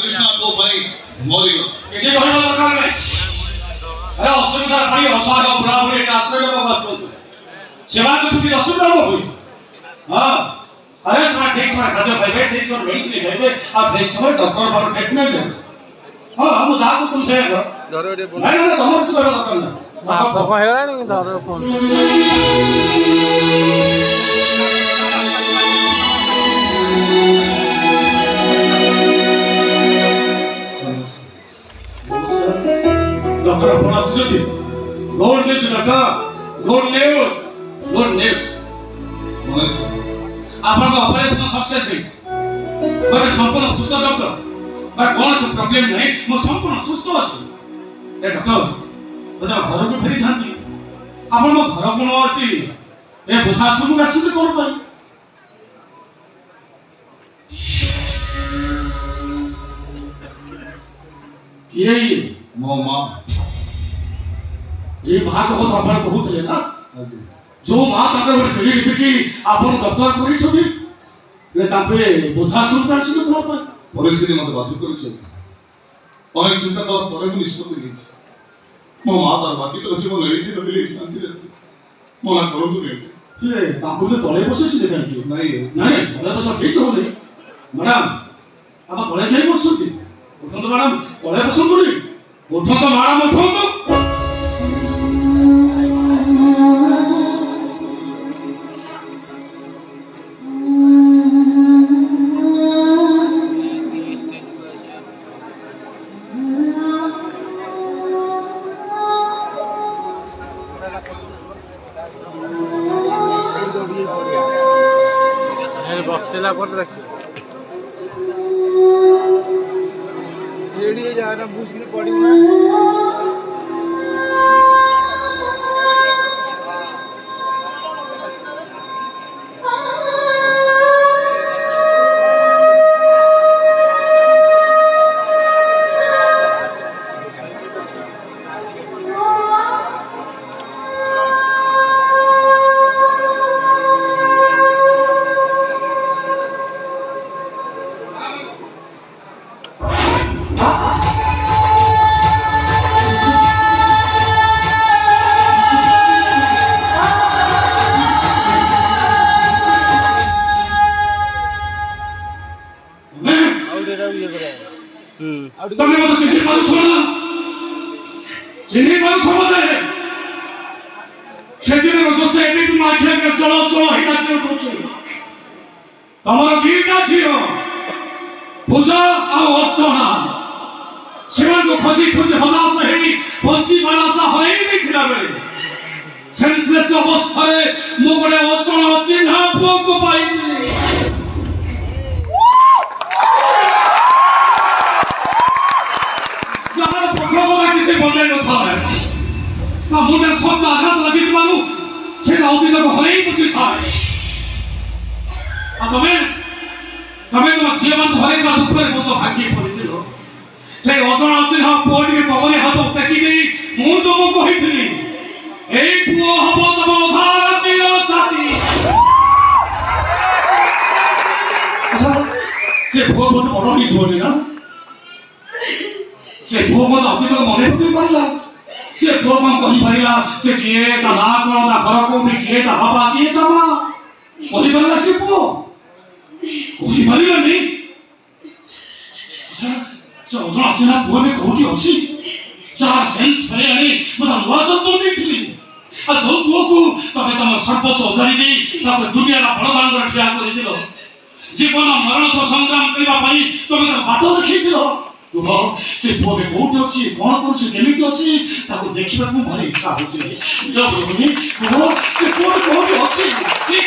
कृष्णा को भाई मरिगो किसी कहना दरकार नहीं अरे असुविधा भाई असार बुढ़ा बुढ़ी आश्रय में बसुन सेवा को छुट्टी असुविधा हो हुई हां अरे समय ठीक समय खाद्य खाइबे ठीक समय मेडिसिन खाइबे आप ठीक समय डॉक्टर बार ट्रीटमेंट ले हां हम जाको तुमसे धरो नहीं ना तुम कुछ कहना दरकार नहीं आप को हेरा नहीं धरो phone Doctor Aponasiti, good news, doctor. Good news. Good news. आपका ऑपरेशन सक्सेस है। पर संपूर्ण सुस्त डॉक्टर। पर कौन सा प्रॉब्लम नहीं, मैं संपूर्ण सुस्त हूँ। ए डॉक्टर, बता घर को फेरी थांती। आपन मो घर को न आसी, ए बुधा सुनु का सुनु कौन पाई? किए ये मो माँ ये माँ को तो अपन बहुत है ना जो माँ ताकर बड़े कली लिखी अपन डॉक्टर करी छथि ले तापे बोधा सुनता अछि तो पर परिस्थिति मते बाध्य करी छथि अनेक चिंता कर परे भी निष्पत्ति लेछि मो माँ तार बाकी तो जीवन लेति रबिले शांति रे मोला करंतु रे ले ताको तो तले बसे छि देखा कि नहीं तले बस ठीक हो नहीं मैडम आप तले केई बसुती उठो तो मैडम तले बसुंतु रे उठो तो मैडम उठो तो बक्सेला कर रखियो रेडी जा रहा बूझ के पड़ी ना तुमने मतलब चिन्ह मालूम सुना चिन्ह मालूम समझ है सेदिन में से एबी तुम आछे के चलो चलो हिता से पूछो तमरो दीटा छियो पूजा आ अर्चना सेवन को खुशी खुशी हताश हेनी पंची बालासा होई नहीं खिला बेले सेंसलेस अवस्था रे मो गडे अर्चना चिन्ह पुओ को पाई बोलने को था ना मुझे सब आघात लगी मालूम छे राउती को हरे ही मुझे था अब तुम्हें तो सेवन हरे का दुख में बहुत भाग्य पड़ी थी लो से ओजन आसिन हम पोड़ के तोले हाथ टेकी गई मुंह तो को कही थी एक पुओ हबो तब उधार तीरो साथी से बहुत बड़ा ही सोनी ना से भोगन अति तो मने पकई पाइला से भोगन कहि पाइला से किए ता ना कोन ता घर को भी किए ता बाबा किए ता मां कहि पाइला से पो कहि पाइला नहीं अच्छा ओजन आछना पो में कोठी अछि चार सेंस भले आनी मता वाजन तो देखली आ सब पो को तबे तम सर्वस्व ओजारी दी तबे दुनिया ला बड़दान कर ठिया कर दिलो जीवन मरण से संग्राम करबा पई तमे बात देखिथिलो दुहो से पुओ में कोठी अछि कोन करछि केमिति अछि ताको देखिबा को भारी इच्छा होछि यो बोलुनी वो से पुओ में कोठी अछि ठीक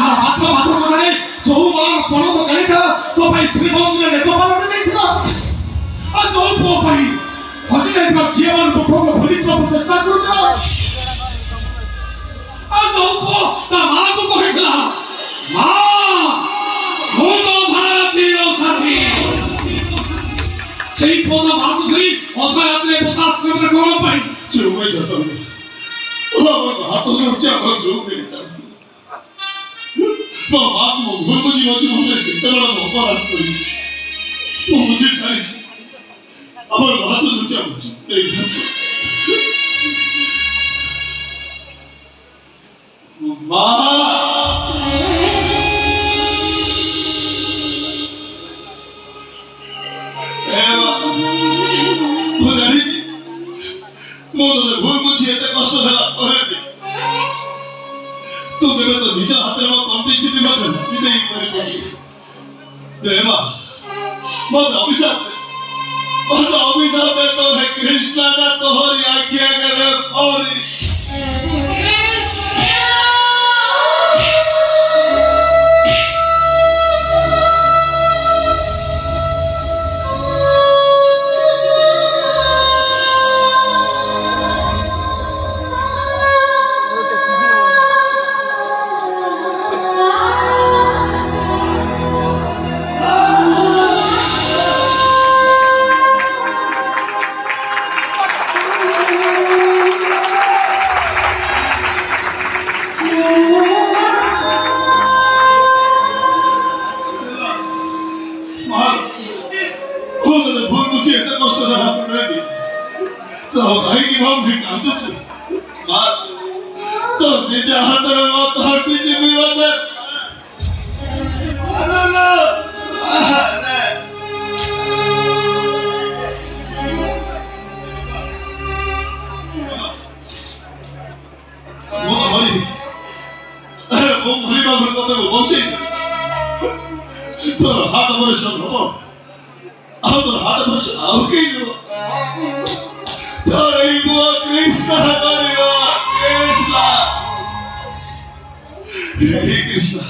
ତାହାର ମାଥ କଥାରେ ଯୋଉ ମା ପଣତ ଗାଈଟା ତୋ ପାଇଁ ଶ୍ରୀମନ୍ଦିର ନେତ ପାଲଟି ଯାଇଥିଲା ଆଉ ଯୋଉ ପୁଅ ପାଇଁ ହଜି ଯାଇଥିବା ଝିଅମାନ ଦୁଃଖକୁ ଭୁଲିଯିବାକୁ ଚେଷ୍ଟା କରୁଥିଲା ଆଉ ଯୋଉ ପୁଅ ତା ମାଆକୁ କହିଥିଲା ମା ମୁଁ ତ ଭାରତୀର ସାଥୀ ସେଇ ପୁଅ ତା ମାଆକୁ ଧରି ଅଧରାତ୍ରିରେ ପୋତାଶ୍ରମରେ କଣ ପାଇଁ ଚୁପ୍ ଯାତ ହାତ ଯୋଡୁଛି ଆପଣ ଯୋଉ ମୋ ମାଆକୁ ମୋ ଭୁଲ ବୁଝି ବସି ମନରେ କେତେ ବଡ଼ ଅପରାଧ କରିଛି ମୁଁ ବୁଝି ସାରିଛି ଆପଣ ହାତ ଯୋଡୁଛି ଆପଣ ମା ମୁଁ ଜାଣିଛି ମୁଁ ତୋତେ ଭୁଲ ବୁଝି ଏତେ କଷ୍ଟ ଦେଲା ପରେ ବି ତୁ କେବେ ତ ନିଜ ହାତରେ ମୋ ତଣ୍ଟି ଚିପି ମଧ୍ୟ ବିଦେଇ କରିପାରିବୁ ଦେବା ମତେ ଅଭିଶାପ ଦେ ତୋ ହେ କୃଷ୍ଣ ନା ତୋହରି ଆଖି ଆଗରେ ପରି तो निज हाथरे मत हटी जीवी मते तोर हाथ वर्ष हबो तोर हाथ वर्ष आउ के तोर बुआ कृष्ण करियो कृष्ण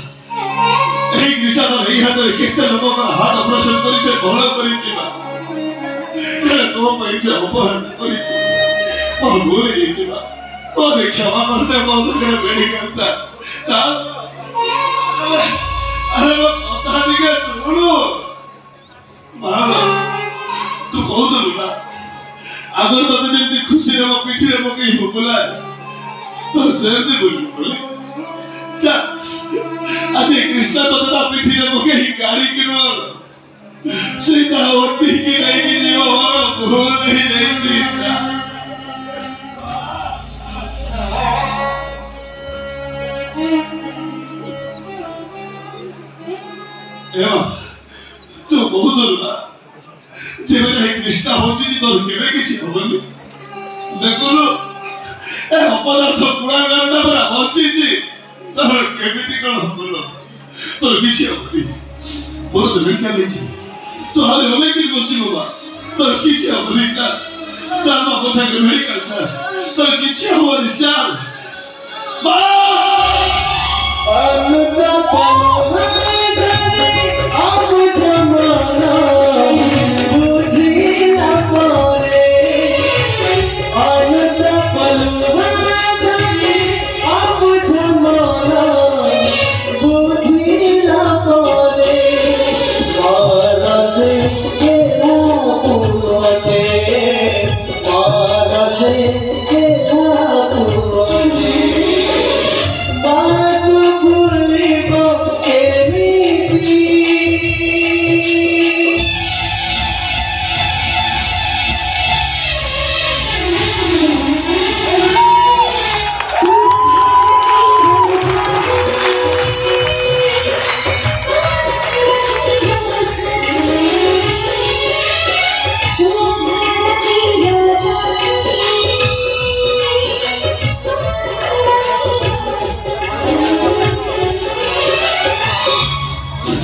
तो नहीं हाथ केते लोक हाथ ऑपरेशन करी से भल करी छिबा तो पैसे अपहरण करी छी और भूल गई छिबा ओ क्षमा करते मौसम के मेडिकल सा चल अरे वो कथा दिखे सुनो मां तू कहू तो ना अगर तो जेमती खुशी रे मो पिठी रे मकई बोला तो सेमती बोली जा आज कृष्ण तो ता पिठी रे मकई गाड़ी किनो सीता ओटी की नहीं की जीव और भूल नहीं नहीं एवा तू बहुत ना जेबे जाई कृष्ण होची तो केबे किछि होबनी देखलो ए अपदार्थ गुणागार ना बरा होची जी तो केमिति कोन होबलो तो किछि होबनी बोल तो मेडिकल लेछि तो हाले होले कि बोलछि बाबा तो किछि होबनी चल चल बाबा को संग मेडिकल चल तो किछि होबनी चल बा अनुता